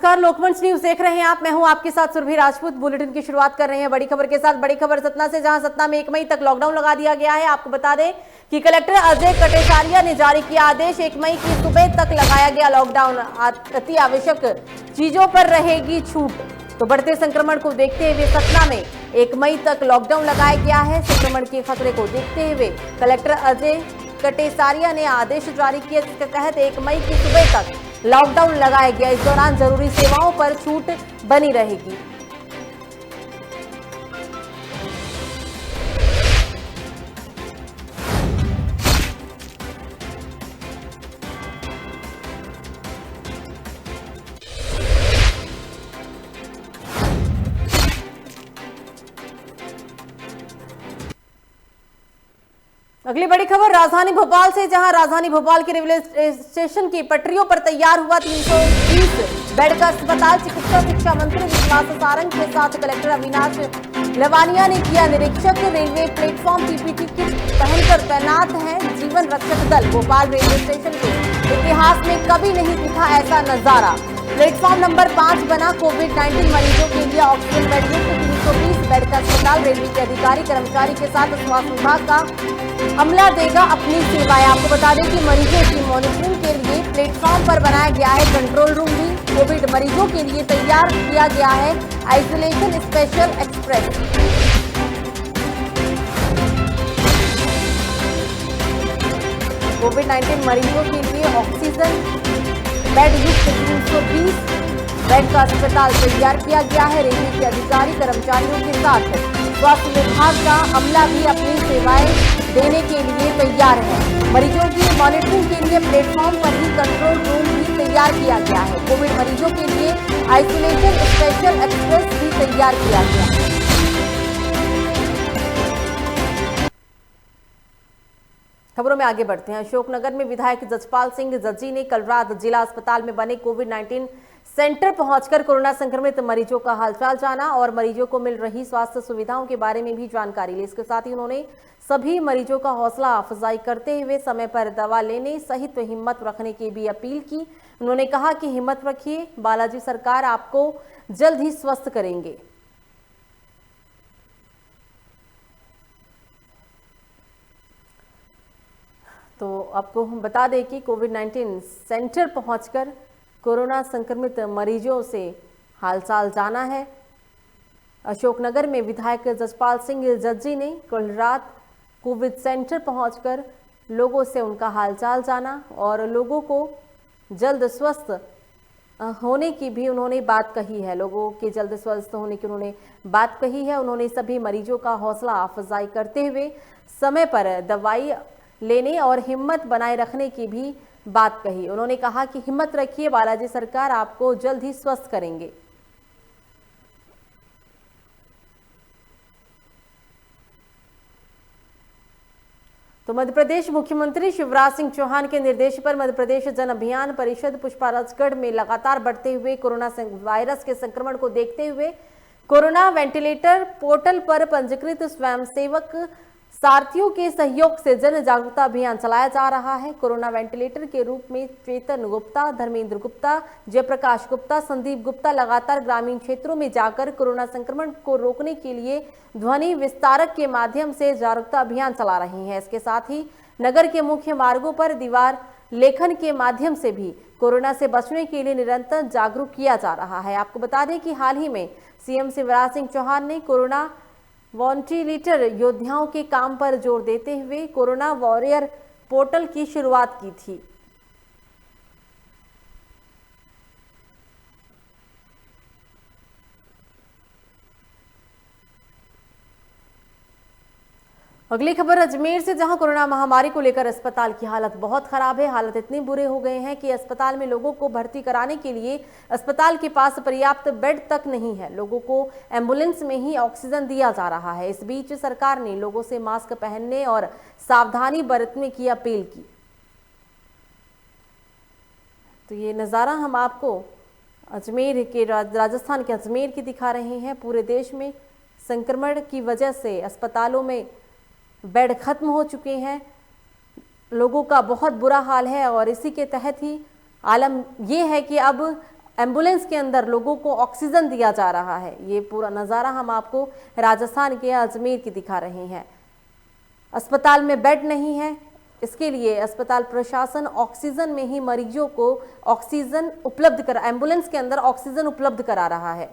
नमस्कार, लोकमंच न्यूज देख रहे हैं आप। मैं हूं आपके साथ सुरभि राजपूत। बुलेटिन की शुरुआत कर रहे हैं बड़ी खबर के साथ। बड़ी खबर सतना से, जहां सतना में 1 मई तक लॉकडाउन लगा दिया गया है। आपको बता दें कि कलेक्टर अजय कटेसारिया ने जारी किया आदेश। 1 मई की सुबह तक लगाया गया लॉकडाउन। अति आवश्यक चीजों पर रहेगी छूट। तो बढ़ते संक्रमण को देखते हुए सतना में 1 मई तक लॉकडाउन लगाया गया है। संक्रमण के खतरे को देखते हुए कलेक्टर अजय कटेसारिया ने आदेश जारी किए, जिसके तहत 1 मई की सुबह तक लॉकडाउन लगाया गया। इस दौरान जरूरी सेवाओं पर छूट बनी रहेगी। अगली बड़ी खबर राजधानी भोपाल से, जहां राजधानी भोपाल के रेलवे स्टेशन की पटरियों पर तैयार हुआ 320 बेड का अस्पताल। चिकित्सा शिक्षा मंत्री विश्वास सारंग के साथ कलेक्टर अविनाश लवानिया ने किया निरीक्षक। रेलवे प्लेटफॉर्म पीपीटी किट पहनकर तैनात है जीवन रक्षक दल। भोपाल रेलवे स्टेशन के इतिहास में कभी नहीं दिखा ऐसा नजारा। प्लेटफॉर्म नंबर 5 बना कोविड-19 मरीजों के लिए ऑक्सीजन बेड युक्त 320 बेड का अस्पताल। रेलवे के अधिकारी कर्मचारी के साथ स्वास्थ्य विभाग का अमला देगा अपनी सेवाएं। आपको बता दें कि मरीजों की मॉनिटरिंग के लिए प्लेटफॉर्म पर बनाया गया है कंट्रोल रूम भी। कोविड मरीजों के लिए तैयार किया गया है आइसोलेशन स्पेशल एक्सप्रेस। कोविड-19 मरीजों के लिए ऑक्सीजन बेड युक्त 320 बेड का अस्पताल तैयार किया गया है। रेलवे के अधिकारी कर्मचारियों के साथ स्वास्थ्य विभाग का अमला भी अपनी सेवाएं देने के लिए तैयार है। मरीजों की मॉनिटरिंग के लिए प्लेटफॉर्म पर ही कंट्रोल रूम भी तैयार किया गया है। कोविड मरीजों के लिए आइसोलेशन स्पेशल एक्सप्रेस भी तैयार किया गया है। खबरों में आगे बढ़ते हैं। अशोकनगर में विधायक जजपाल सिंह जज्जी ने कल रात जिला अस्पताल में बने कोविड-19 सेंटर पहुंचकर कोरोना संक्रमित मरीजों का हालचाल जाना और मरीजों को मिल रही स्वास्थ्य सुविधाओं के बारे में भी जानकारी ली। इसके साथ ही उन्होंने सभी मरीजों का हौसला अफजाई करते हुए समय पर दवा लेने सहित हिम्मत रखने की भी अपील की। उन्होंने कहा कि हिम्मत रखिए, बालाजी सरकार आपको जल्द ही स्वस्थ करेंगे। तो आपको हम बता दें कि कोविड-19 सेंटर पहुंचकर कोरोना संक्रमित मरीजों से हालचाल जाना है। अशोकनगर में विधायक जजपाल सिंह जज्जी ने कल रात कोविड सेंटर पहुंचकर लोगों से उनका हालचाल जाना और लोगों को जल्द स्वस्थ होने की भी उन्होंने बात कही है। लोगों के जल्द स्वस्थ होने की उन्होंने बात कही है। उन्होंने सभी मरीजों का हौसला अफजाई करते हुए समय पर दवाई लेने और हिम्मत बनाए रखने की भी बात कही। उन्होंने कहा कि हिम्मत रखिए, बालाजी सरकार आपको जल्द ही स्वस्थ करेंगे। तो मध्य प्रदेश मुख्यमंत्री शिवराज सिंह चौहान के निर्देश पर मध्य प्रदेश जन अभियान परिषद पुष्पाराजगढ़ में लगातार बढ़ते हुए कोरोना वायरस के संक्रमण को देखते हुए कोरोना वेंटिलेटर पोर्टल पर पंजीकृत स्वयंसेवक सारथियों के सहयोग से जन जागरूकता अभियान चलाया जा रहा है। कोरोना वेंटिलेटर के रूप में चेतन गुप्ता, धर्मेंद्र गुप्ता, जयप्रकाश गुप्ता, संदीप गुप्ता लगातार ग्रामीण क्षेत्रों में जाकर कोरोना संक्रमण को रोकने के लिए ध्वनि विस्तारक के माध्यम से जागरूकता अभियान चला रहे हैं। इसके साथ ही नगर के मुख्य मार्गों पर दीवार लेखन के माध्यम से भी कोरोना से बचने के लिए निरंतर जागरूक किया जा रहा है। आपको बता दें कि हाल ही में सीएम शिवराज सिंह चौहान ने कोरोना वेंटिलेटर योद्धाओं के काम पर जोर देते हुए कोरोना वॉरियर पोर्टल की शुरुआत की थी। अगली खबर अजमेर से, जहां कोरोना महामारी को लेकर अस्पताल की हालत बहुत खराब है। हालत इतनी बुरे हो गए हैं कि अस्पताल में लोगों को भर्ती कराने के लिए अस्पताल के पास पर्याप्त बेड तक नहीं है। लोगों को एम्बुलेंस में ही ऑक्सीजन दिया जा रहा है। इस बीच सरकार ने लोगों से मास्क पहनने और सावधानी बरतने की अपील की। तो ये नज़ारा हम आपको अजमेर के राजस्थान के अजमेर की दिखा रहे हैं। पूरे देश में संक्रमण की वजह से अस्पतालों में बेड खत्म हो चुके हैं। लोगों का बहुत बुरा हाल है और इसी के तहत ही आलम ये है कि अब एम्बुलेंस के अंदर लोगों को ऑक्सीजन दिया जा रहा है। ये पूरा नज़ारा हम आपको राजस्थान के अजमेर की दिखा रहे हैं। अस्पताल में बेड नहीं है, इसके लिए अस्पताल प्रशासन ऑक्सीजन में ही मरीजों को ऑक्सीजन उपलब्ध करा, एम्बुलेंस के अंदर ऑक्सीजन उपलब्ध करा रहा है।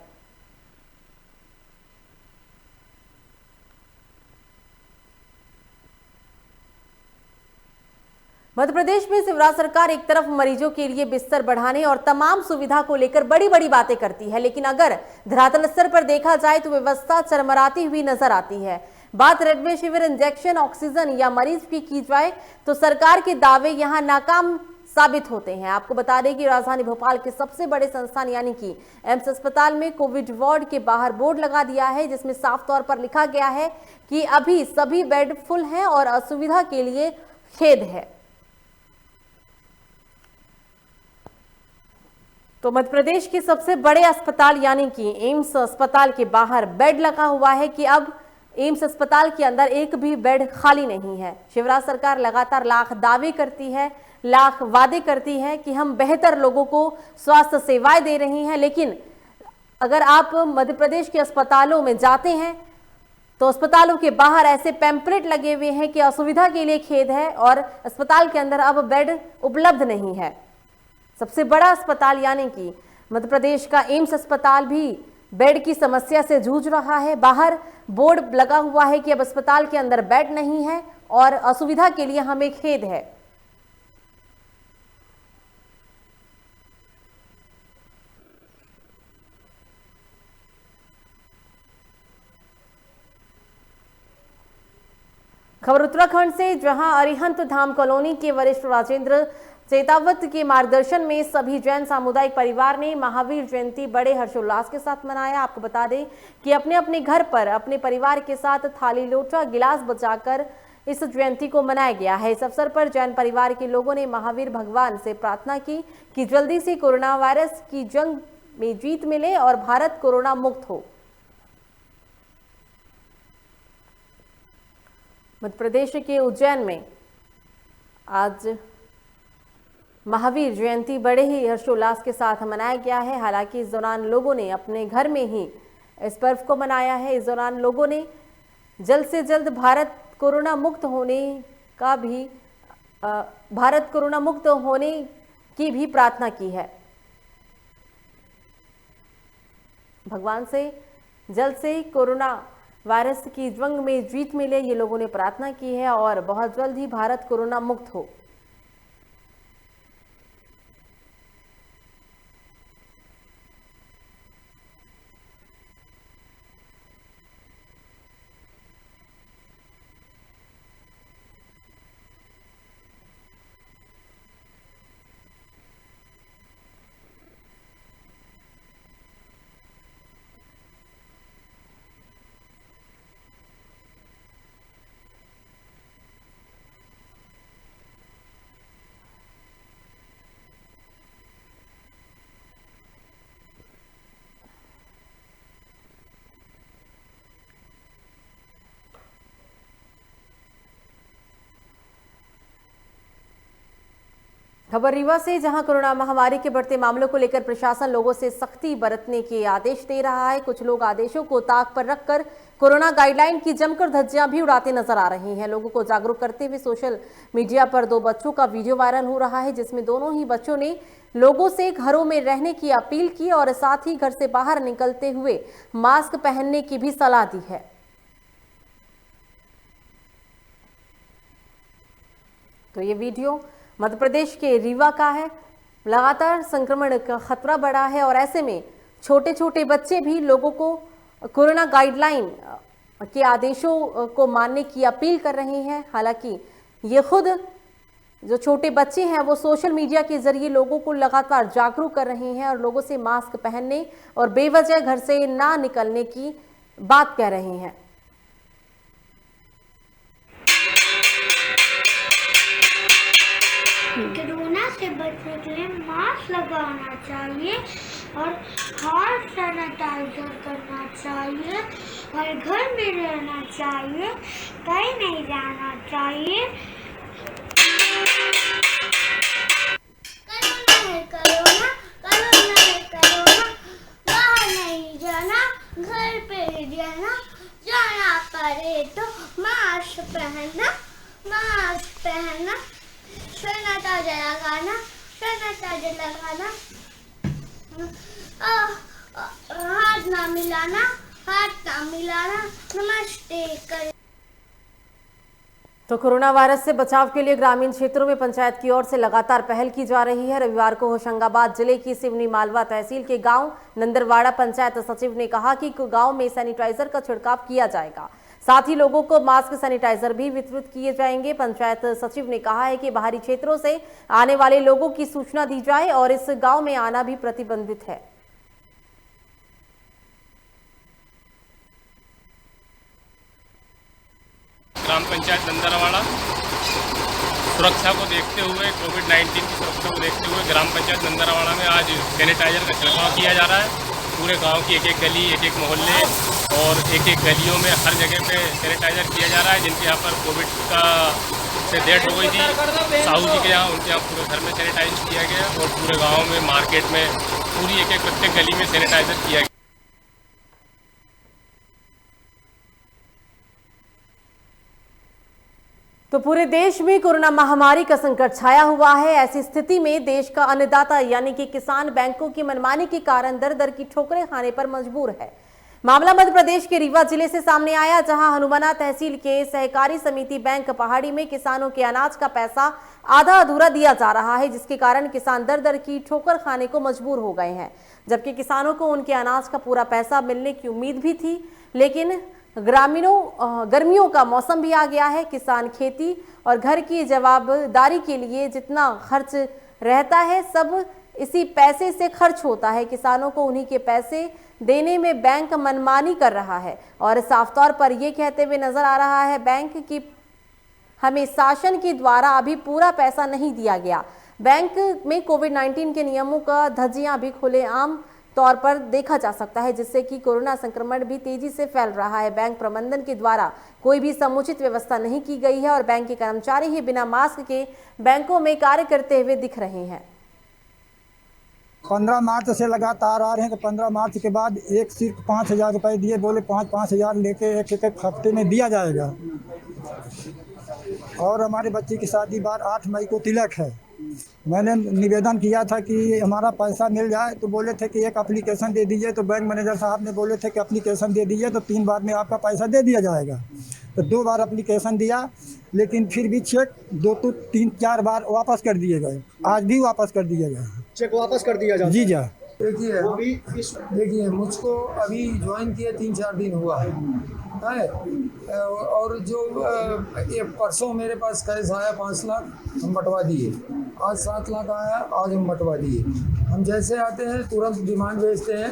मध्य प्रदेश में शिवराज सरकार एक तरफ मरीजों के लिए बिस्तर बढ़ाने और तमाम सुविधा को लेकर बड़ी बड़ी बातें करती है, लेकिन अगर धरातल स्तर पर देखा जाए तो व्यवस्था चरमराती हुई नजर आती है। बात रेडवे शिविर, इंजेक्शन, ऑक्सीजन या मरीज की जाए तो सरकार के दावे यहां नाकाम साबित होते हैं। आपको बता दें कि राजधानी भोपाल के सबसे बड़े संस्थान यानी कि एम्स अस्पताल में कोविड वार्ड के बाहर बोर्ड लगा दिया है, जिसमें साफ तौर पर लिखा गया है कि अभी सभी बेड फुल हैं और असुविधा के लिए खेद है। तो मध्य प्रदेश के सबसे बड़े अस्पताल यानी कि एम्स अस्पताल के बाहर बेड लगा हुआ है कि अब एम्स अस्पताल के अंदर एक भी बेड खाली नहीं है। शिवराज सरकार लगातार लाख दावे करती है, लाख वादे करती है कि हम बेहतर लोगों को स्वास्थ्य सेवाएं दे रही हैं, लेकिन अगर आप मध्य प्रदेश के अस्पतालों में जाते हैं तो अस्पतालों के बाहर ऐसे पैम्पलेट लगे हुए हैं कि असुविधा के लिए खेद है और अस्पताल के अंदर अब बेड उपलब्ध नहीं है। सबसे बड़ा अस्पताल यानी कि मध्य प्रदेश का एम्स अस्पताल भी बेड की समस्या से जूझ रहा है। बाहर बोर्ड लगा हुआ है कि अब अस्पताल के अंदर बेड नहीं है और असुविधा के लिए हमें खेद है। खबर उत्तराखंड से, जहां अरिहंत धाम कॉलोनी के वरिष्ठ राजेंद्र चेतावत के मार्गदर्शन में सभी जैन सामुदायिक परिवार ने महावीर जयंती बड़े हर्षोल्लास के साथ मनाया। आपको बता दें कि अपने अपने घर पर अपने परिवार के साथ थाली, लोटा, गिलास बजाकर इस जयंती को मनाया गया है। इस अवसर पर जैन परिवार के लोगों ने महावीर भगवान से प्रार्थना की कि जल्दी से कोरोना वायरस की जंग में जीत मिले और भारत कोरोना मुक्त हो। मध्य प्रदेश के उज्जैन में आज महावीर जयंती बड़े ही हर्षोल्लास के साथ मनाया गया है। हालांकि इस दौरान लोगों ने अपने घर में ही इस पर्व को मनाया है। इस दौरान लोगों ने जल्द से जल्द भारत कोरोना मुक्त होने की भी प्रार्थना की है। भगवान से जल्द से कोरोना वायरस की जंग में जीत मिले, ये लोगों ने प्रार्थना की है और बहुत जल्द ही भारत कोरोना मुक्त हो। खबर रीवा से, जहां कोरोना महामारी के बढ़ते मामलों को लेकर प्रशासन लोगों से सख्ती बरतने के आदेश दे रहा है। कुछ लोग आदेशों को ताक पर रखकर कोरोना गाइडलाइन की जमकर धज्जियां भी उड़ाते नजर आ रही हैं। लोगों को जागरूक करते हुए सोशल मीडिया पर 2 बच्चों का वीडियो वायरल हो रहा है, जिसमें दोनों ही बच्चों ने लोगों से घरों में रहने की अपील की और साथ ही घर से बाहर निकलते हुए मास्क पहनने की भी सलाह दी है। तो ये वीडियो मध्य प्रदेश के रीवा का है। लगातार संक्रमण का खतरा बढ़ा है और ऐसे में छोटे छोटे बच्चे भी लोगों को कोरोना गाइडलाइन के आदेशों को मानने की अपील कर रहे हैं। हालांकि ये खुद जो छोटे बच्चे हैं वो सोशल मीडिया के जरिए लोगों को लगातार जागरूक कर रहे हैं और लोगों से मास्क पहनने और बेवजह घर से ना निकलने की बात कह रहे हैं। कोरोना से बचने के लिए मास्क लगाना चाहिए और हाथ सैनिटाइजर करना चाहिए और घर में रहना चाहिए, कहीं नहीं जाना चाहिए। कोरोना है, कोरोना, कोरोना है, घर पे ही रहना, जाना पड़े तो मास्क पहनना, सैनिटाइजर लगाना, हाथ ना मिलाना, नमस्ते कर। तो कोरोना वायरस से बचाव के लिए ग्रामीण क्षेत्रों में पंचायत की ओर से लगातार पहल की जा रही है। रविवार को होशंगाबाद जिले की सिवनी मालवा तहसील के गांव नंदरवाड़ा पंचायत सचिव ने कहा कि गांव में सैनिटाइजर का छिड़काव किया जाएगा, साथ ही लोगों को मास्क सैनिटाइजर भी वितरित किए जाएंगे। पंचायत सचिव ने कहा है कि बाहरी क्षेत्रों से आने वाले लोगों की सूचना दी जाए और इस गाँव में आना भी प्रतिबंधित है। ग्राम पंचायत नंदरवाड़ा सुरक्षा को देखते हुए, कोविड-19 की सुरक्षा को देखते हुए ग्राम पंचायत नंदरवाड़ा में आज सैनिटाइजर का छिड़काव किया जा रहा है। पूरे गांव की एक एक गली, एक एक मोहल्ले और एक एक गलियों में हर जगह पे सैनिटाइजर किया जा रहा है। जिनके यहाँ पर कोविड का से डेथ हो गई थी साहू जी के यहाँ, उनके यहाँ पूरे घर में सैनिटाइज किया गया और पूरे गाँव में, मार्केट में, पूरी एक एक प्रत्येक गली में सैनिटाइजर किया गया। तो पूरे देश में कोरोना महामारी का संकट छाया हुआ है। ऐसी स्थिति में देश का अन्नदाता यानी कि किसान बैंकों की मनमानी के कारण दर दर की ठोकरें खाने पर मजबूर है। मामला मध्य प्रदेश के रीवा जिले से सामने आया, जहां हनुमाना तहसील के सहकारी समिति बैंक पहाड़ी में किसानों के अनाज का पैसा आधा अधूरा दिया जा रहा है, जिसके कारण किसान दर दर की ठोकर खाने को मजबूर हो गए हैं। जबकि किसानों को उनके अनाज का पूरा पैसा मिलने की उम्मीद भी थी, लेकिन गर्मियों का मौसम भी आ गया है। किसान खेती और घर की जवाबदारी के लिए जितना खर्च रहता है, सब इसी पैसे से खर्च होता है। किसानों को उन्हीं के पैसे देने में बैंक मनमानी कर रहा है और साफ तौर पर यह कहते हुए नजर आ रहा है बैंक की हमें शासन के द्वारा अभी पूरा पैसा नहीं दिया गया। बैंक में कोविड-19 के नियमों का धज्जियां भी खुलेआम तौर पर देखा जा सकता है, जिससे कि कोरोना संक्रमण भी तेजी से फैल रहा है। बैंक प्रबंधन के द्वारा कोई भी समुचित व्यवस्था नहीं की गई है और बैंक के कर्मचारी ही बिना मास्क के बैंकों में कार्य करते हुए दिख रहे हैं। 15 मार्च से लगातार आ रहे हैं, तो 15 मार्च के बाद एक सिर्फ 5,000 रुपये दिए, बोले 5,000 लेके एक हफ्ते में दिया जाएगा। और हमारे बच्चे की शादी बार 8 मई को तिलक है। मैंने निवेदन किया था कि हमारा पैसा मिल जाए, तो बोले थे कि एक एप्लीकेशन दे दीजिए, तो बैंक मैनेजर साहब ने बोले थे कि एप्लीकेशन दे दीजिए तो 3 बार में आपका पैसा दे दिया जाएगा। तो 2 बार एप्लीकेशन दिया, लेकिन फिर भी चेक 2 तो 3-4 बार वापस कर दिए गए। आज भी वापस कर दिए गए। चेक वापस कर दिया जाए? जी जा। देखिए मुझको अभी ज्वाइन किया 3-4 दिन हुआ है और जो ये परसों मेरे पास कैश आया 5 लाख, हम बंटवा दिए। आज 7 लाख आया, आज हम बंटवा दिए। हम जैसे आते हैं तुरंत डिमांड भेजते हैं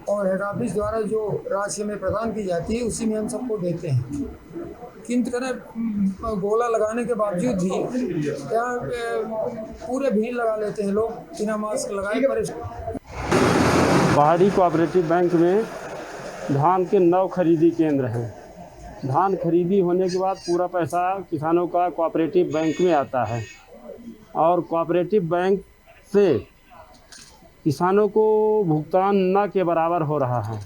और हेड ऑफिस द्वारा जो राशि हमें प्रदान की जाती है उसी में हम सबको देते हैं। किंतु करें गोला लगाने के बावजूद भी यहाँ पूरे भीड़ लगा लेते हैं लोग बिना मास्क लगाए। पहाड़ी कोऑपरेटिव बैंक में धान के 9 खरीदी केंद्र हैं। धान खरीदी होने के बाद पूरा पैसा किसानों का कोऑपरेटिव बैंक में आता है और कोऑपरेटिव बैंक से किसानों को भुगतान न के बराबर हो रहा है।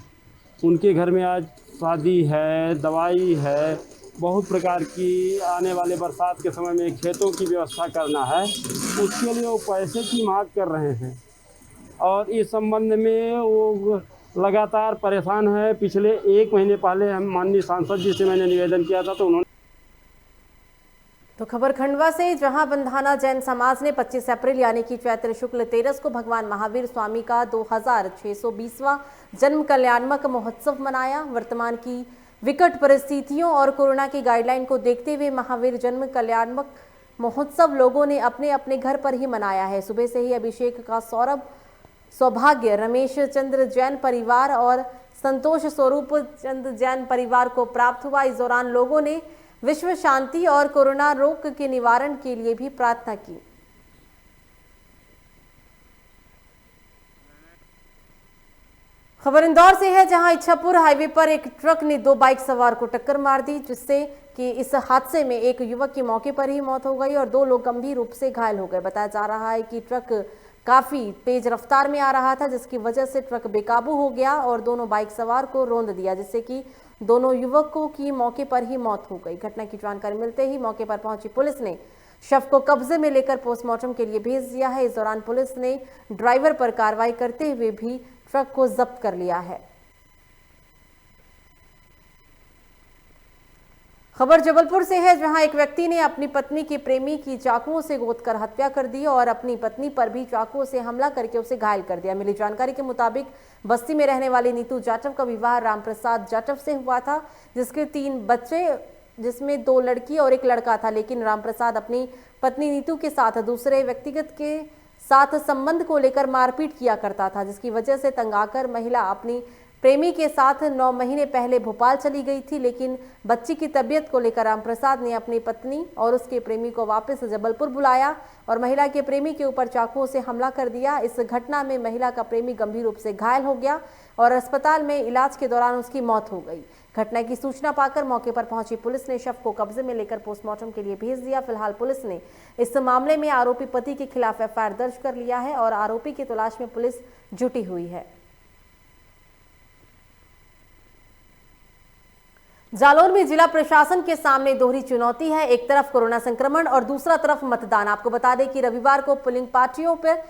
उनके घर में आज शादी है, दवाई है, बहुत प्रकार की आने वाले बरसात के समय में खेतों की व्यवस्था करना है, उसके लिए वो पैसे की मांग कर रहे हैं और इस संबंध में वो लगातार परेशान है। पिछले 1 महीने पहले हम माननीय सांसद जी से मैंने निवेदन किया था, तो उन्होंने तो खबर खंडवा से, जहां बंधाना जैन समाज ने 25 अप्रैल यानी कि चैत्र शुक्ल 13 को भगवान महावीर स्वामी का 2620वां जन्म कल्याणमक महोत्सव मनाया। वर्तमान की विकट परिस्थितियों और कोरोना की गाइडलाइन को देखते हुए महावीर जन्म कल्याणमक महोत्सव लोगों ने अपने अपने घर पर ही मनाया है। सुबह से ही अभिषेक का सौभाग्य रमेश चंद्र जैन परिवार और संतोष स्वरूप चंद जैन परिवार को प्राप्त हुआ। इस दौरान लोगों ने विश्व शांति और कोरोना रोग के निवारण के लिए भी प्रार्थना की। खबर इंदौर से है, जहां इच्छापुर हाईवे पर एक ट्रक ने 2 बाइक सवार को टक्कर मार दी, जिससे कि इस हादसे में एक युवक की मौके पर ही मौत हो गई और 2 लोग गंभीर रूप से घायल हो गए। बताया जा रहा है कि ट्रक काफी तेज रफ्तार में आ रहा था, जिसकी वजह से ट्रक बेकाबू हो गया और दोनों बाइक सवार को रौंद दिया, जिससे कि दोनों युवकों की मौके पर ही मौत हो गई। घटना की जानकारी मिलते ही मौके पर पहुंची पुलिस ने शव को कब्जे में लेकर पोस्टमार्टम के लिए भेज दिया है। इस दौरान पुलिस ने ड्राइवर पर कार्रवाई करते हुए भी ट्रक को जब्त कर लिया है। खबर जबलपुर से है, जहां एक व्यक्ति ने अपनी पत्नी के प्रेमी की चाकुओं से गोदकर हत्या कर दी और अपनी पत्नी पर भी चाकुओं से हमला करके उसे घायल कर दिया। मिली जानकारी के मुताबिक बस्ती में रहने वाली नीतू जाटव का विवाह रामप्रसाद जाटव से हुआ था, जिसके 3 बच्चे, जिसमें 2 लड़की और 1 लड़का था। लेकिन रामप्रसाद अपनी पत्नी नीतू के साथ दूसरे व्यक्तिगत के साथ संबंध को लेकर मारपीट किया करता था, जिसकी वजह से तंग आकर महिला अपनी प्रेमी के साथ 9 महीने पहले भोपाल चली गई थी। लेकिन बच्ची की तबीयत को लेकर रामप्रसाद ने अपनी पत्नी और उसके प्रेमी को वापस जबलपुर बुलाया और महिला के प्रेमी के ऊपर चाकुओं से हमला कर दिया। इस घटना में महिला का प्रेमी गंभीर रूप से घायल हो गया और अस्पताल में इलाज के दौरान उसकी मौत हो गई। घटना की सूचना पाकर मौके पर पहुंची पुलिस ने शव को कब्जे में लेकर पोस्टमार्टम के लिए भेज दिया। फिलहाल पुलिस ने इस मामले में आरोपी पति के खिलाफ एफआईआर दर्ज कर लिया है और आरोपी की तलाश में पुलिस जुटी हुई है। जालौर में जिला प्रशासन के सामने दोहरी चुनौती है, एक तरफ कोरोना संक्रमण और दूसरा तरफ मतदान। आपको बता दें कि रविवार को पोलिंग पार्टियों पर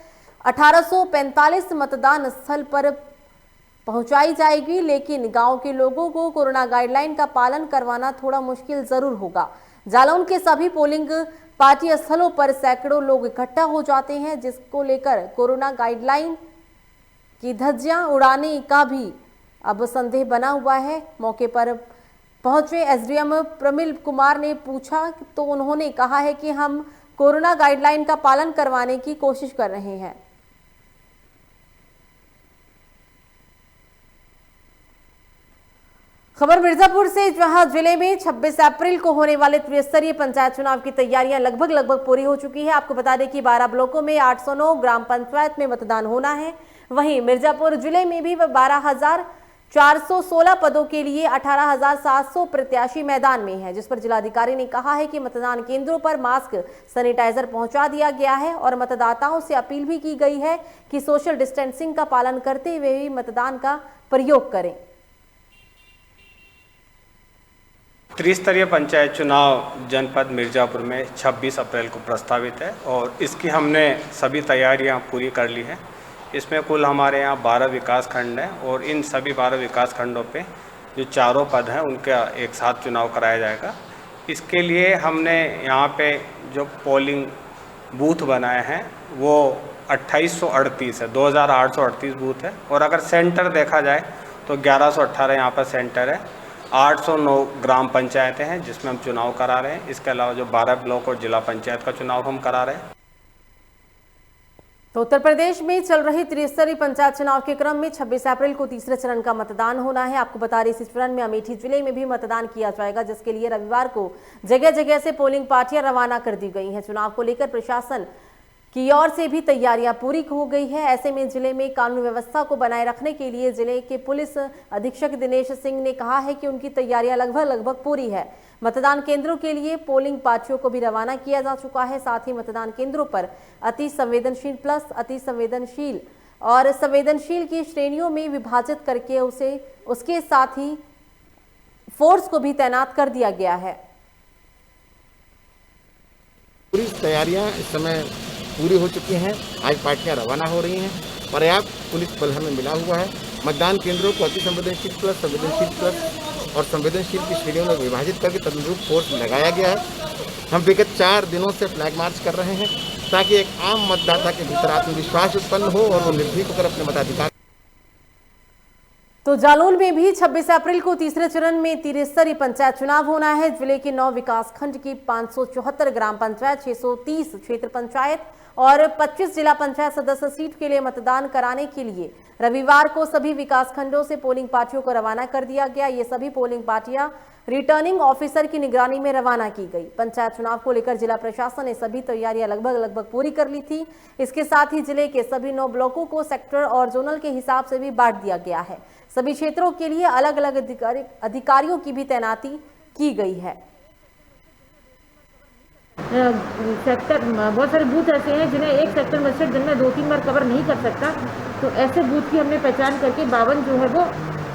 1845 मतदान स्थल पर पहुंचाई जाएगी, लेकिन गांव के लोगों को कोरोना गाइडलाइन का पालन करवाना थोड़ा मुश्किल जरूर होगा। जालौर के सभी पोलिंग पार्टी स्थलों पर सैकड़ों लोग इकट्ठा हो जाते हैं, जिसको लेकर कोरोना गाइडलाइन की धज्जियां उड़ाने का भी अब संदेह बना हुआ है। मौके पर पहुंचे एसडीएम प्रमिल कुमार ने पूछा तो उन्होंने कहा है कि हम कोरोना गाइडलाइन का पालन करवाने की कोशिश कर रहे हैं। खबर मिर्जापुर से, जहां जिले में 26 अप्रैल को होने वाले त्रिस्तरीय पंचायत चुनाव की तैयारियां लगभग पूरी हो चुकी है। आपको बता दें कि 12 ब्लॉकों में 809 ग्राम पंचायत में मतदान होना है। वहीं मिर्जापुर जिले में भी 12,416 पदों के लिए 18,700 प्रत्याशी मैदान में हैं, जिस पर जिलाधिकारी ने कहा है कि मतदान केंद्रों पर मास्क, सैनिटाइजर पहुंचा दिया गया है और मतदाताओं से अपील भी की गई है कि सोशल डिस्टेंसिंग का पालन करते हुए ही मतदान का प्रयोग करें। त्रिस्तरीय पंचायत चुनाव जनपद मिर्जापुर में 26 अप्रैल को प्रस्तावित है और इसकी हमने सभी तैयारियां पूरी कर ली है। इसमें कुल हमारे यहाँ 12 विकास खंड हैं और इन सभी 12 विकास खंडों पे जो चारों पद हैं उनका एक साथ चुनाव कराया जाएगा। इसके लिए हमने यहाँ पे जो पोलिंग बूथ बनाए हैं वो 2838 है, 2838 बूथ है और अगर सेंटर देखा जाए तो 1118 यहाँ पर सेंटर है। 809 ग्राम पंचायतें हैं जिसमें हम चुनाव करा रहे हैं। इसके अलावा जो 12 ब्लॉक और जिला पंचायत का चुनाव हम करा रहे हैं। तो उत्तर प्रदेश में चल रही त्रिस्तरीय पंचायत चुनाव के क्रम में 26 अप्रैल को तीसरे चरण का मतदान होना है। आपको बता दें इस चरण में अमेठी जिले में भी मतदान किया जाएगा, जिसके लिए रविवार को जगह जगह से पोलिंग पार्टियां रवाना कर दी गई हैं। चुनाव को लेकर प्रशासन की ओर से भी तैयारियां पूरी हो गई है। ऐसे में जिले में कानून व्यवस्था को बनाए रखने के लिए जिले के पुलिस अधीक्षक दिनेश सिंह ने कहा है कि उनकी तैयारियां लगभग पूरी है। मतदान केंद्रों के लिए पोलिंग पार्टियों को भी रवाना किया जा चुका है। साथ ही मतदान केंद्रों पर अति संवेदनशील प्लस, अति संवेदनशील और संवेदनशील की श्रेणियों में विभाजित करके उसके साथ ही फोर्स को भी तैनात कर दिया गया है। पूरी तैयारियां इस समय पूरी हो चुकी हैं। आज पार्टियां रवाना हो रही हैं। पर्याप्त पुलिस बल हमें मिला हुआ है। मतदान केंद्रों को अति संवेदनशील प्लस, संवेदनशील प्लस और संवेदनशील की श्रेणियों में विभाजित करके तदनुरूप फोर्स लगाया गया है। हम विगत 4 दिनों से फ्लैग मार्च कर रहे हैं ताकि एक आम मतदाता के भीतर आत्मविश्वास उत्पन्न हो और वो निर्भीक होकर अपने मताधिकार। तो जालौर में भी 26 अप्रैल को तीसरे चरण में त्रिस्तरीय पंचायत चुनाव होना है। जिले के 9 विकास खंड की 574 ग्राम पंचायत, 630 क्षेत्र पंचायत और 25 जिला पंचायत सदस्य सीट के लिए मतदान कराने के लिए रविवार को सभी विकास खंडों से पोलिंग पार्टियों को रवाना कर दिया गया। ये सभी पोलिंग पार्टियां रिटर्निंग ऑफिसर की निगरानी में रवाना की गई। पंचायत चुनाव को लेकर जिला प्रशासन ने सभी तैयारियां लगभग पूरी कर ली थी। इसके साथ ही जिले के सभी 9 ब्लॉकों को सेक्टर और जोनल के हिसाब से भी बांट दिया गया है। सभी क्षेत्रों के लिए अलग अलग अधिकारियों की भी तैनाती की गई है। सेक्टर, बहुत सारे बूथ ऐसे हैं जिन्हें एक सेक्टर मजिस्ट्रेट दिन में 2-3 बार कवर नहीं कर सकता, तो ऐसे बूथ की हमने पहचान करके 52 जो है वो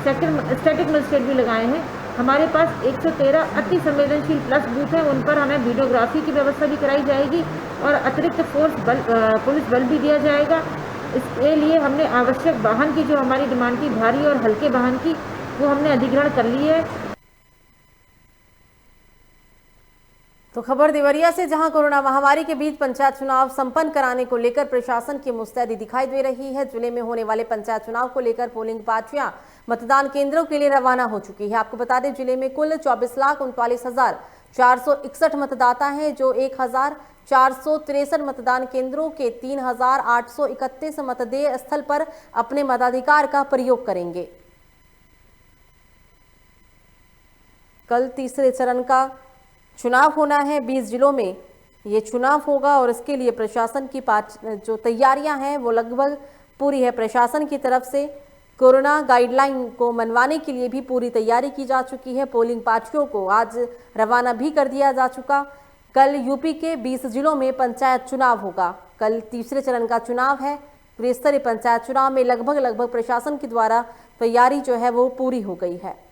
सेक्टर स्टैटिक मजिस्ट्रेट भी लगाए हैं। हमारे पास 113 अति संवेदनशील प्लस बूथ हैं, उन पर हमें वीडियोग्राफी की व्यवस्था भी कराई जाएगी और अतिरिक्त पुलिस बल भी दिया जाएगा। इसके लिए हमने आवश्यक वाहन की, जो हमारी डिमांड थी भारी और हल्के वाहन की, वो हमने अधिग्रहण कर ली है। तो खबर देवरिया से, जहां कोरोना महामारी के बीच पंचायत चुनाव संपन्न कराने को लेकर प्रशासन की मुस्तैदी दिखाई दे रही है। जिले में होने वाले पंचायत चुनाव को लेकर पोलिंग पार्टियां मतदान केंद्रों के लिए रवाना हो चुकी है। आपको बता दें, जिले में कुल 24,39,461 मतदाता हैं, जो 1,463 मतदान केंद्रों के 3,831 मतदेय स्थल पर अपने मताधिकार का प्रयोग करेंगे। कल तीसरे चरण का चुनाव होना है। 20 जिलों में ये चुनाव होगा और इसके लिए प्रशासन की जो तैयारियां हैं वो लगभग पूरी है। प्रशासन की तरफ से कोरोना गाइडलाइन को मनवाने के लिए भी पूरी तैयारी की जा चुकी है। पोलिंग पार्टियों को आज रवाना भी कर दिया जा चुका। कल यूपी के 20 जिलों में पंचायत चुनाव होगा। कल तीसरे चरण का चुनाव है। त्रिस्तरीय पंचायत चुनाव में लगभग प्रशासन के द्वारा तैयारी जो है वो पूरी हो गई है।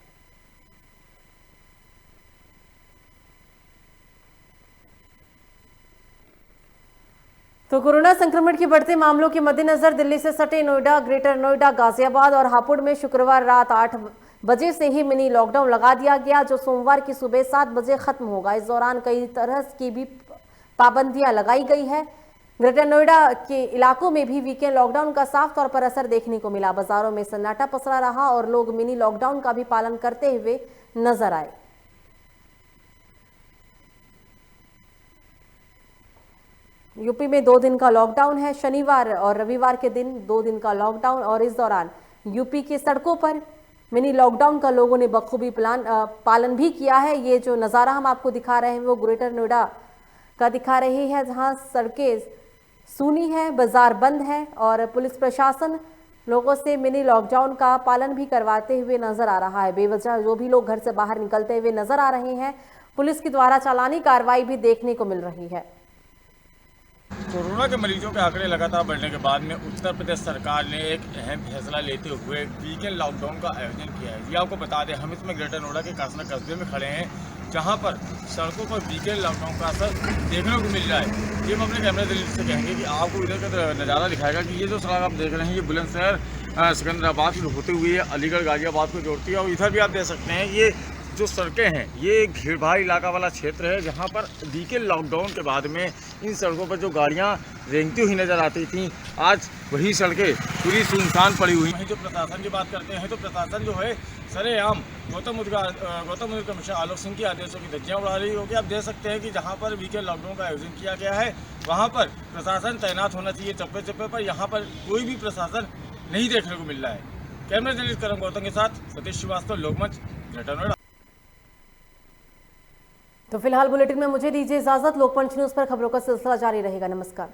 तो कोरोना संक्रमण के बढ़ते मामलों के मद्देनजर दिल्ली से सटे नोएडा, ग्रेटर नोएडा, गाजियाबाद और हापुड़ में शुक्रवार रात 8 बजे से ही मिनी लॉकडाउन लगा दिया गया, जो सोमवार की सुबह 7 बजे खत्म होगा। इस दौरान कई तरह की भी पाबंदियां लगाई गई है। ग्रेटर नोएडा के इलाकों में भी वीकेंड लॉकडाउन का साफ तौर पर असर देखने को मिला। बाजारों में सन्नाटा पसरा रहा और लोग मिनी लॉकडाउन का भी पालन करते हुए नजर आए। यूपी में 2 दिन का लॉकडाउन है। शनिवार और रविवार के दिन 2 दिन का लॉकडाउन, और इस दौरान यूपी के सड़कों पर मिनी लॉकडाउन का लोगों ने बखूबी पालन भी किया है। ये जो नज़ारा हम आपको दिखा रहे हैं वो ग्रेटर नोएडा का दिखा रही है, जहां सड़कें सूनी है, बाजार बंद है और पुलिस प्रशासन लोगों से मिनी लॉकडाउन का पालन भी करवाते हुए नजर आ रहा है। बेवजह जो भी लोग घर से बाहर निकलते हुए नजर आ रहे हैं, पुलिस के द्वारा चालानी कार्रवाई भी देखने को मिल रही है। कोरोना के मरीजों के आंकड़े लगातार बढ़ने के बाद में उत्तर प्रदेश सरकार ने एक अहम फैसला लेते हुए वीकेंड लॉकडाउन का आयोजन किया है। ये आपको बता दें, हम इसमें ग्रेटर नोएडा के कासना कस्बे में खड़े हैं, जहां पर सड़कों पर वीकेंड लॉकडाउन का असर देखने को मिल रहा है। ये हम अपने कैमरे दिल्ली से कहेंगे कि आपको इधर का नज़ारा दिखाएगा कि ये जो सड़क आप देख रहे हैं, ये बुलंदशहर सिकंदराबाद से होते हुए अलीगढ़ गाजियाबाद को जोड़ती है। और इधर भी आप देख सकते हैं, ये जो सड़कें हैं, ये भीड़ भाड़ इलाका वाला क्षेत्र है, जहां पर वीकेंड लॉकडाउन के बाद में इन सड़कों पर जो गाड़ियां रेंगती हुई नज़र आती थी, आज वही सड़कें पूरी सुनसान पड़ी हुई हैं। जो प्रशासन की बात करते हैं, तो प्रशासन जो है सरेआम गौतम बुद्ध कमिश्नर आलोक सिंह के आदेशों की धज्जियां उड़ा रही होगी। आप देख सकते हैं कि जहां पर वीकेंड लॉकडाउन का आयोजन किया गया है, वहां पर प्रशासन तैनात होना चाहिए चप्पे चप्पे पर। यहाँ पर कोई भी प्रशासन नहीं देखने को मिल रहा है। कैमरा जर्नलिस्ट करम गौतम के साथ सतीश श्रीवास्तव, लोकमंच, ग्रेटर नोएडा। तो फिलहाल बुलेटिन में मुझे दीजिए इजाजत। लोकमंच न्यूज पर खबरों का सिलसिला जारी रहेगा। नमस्कार।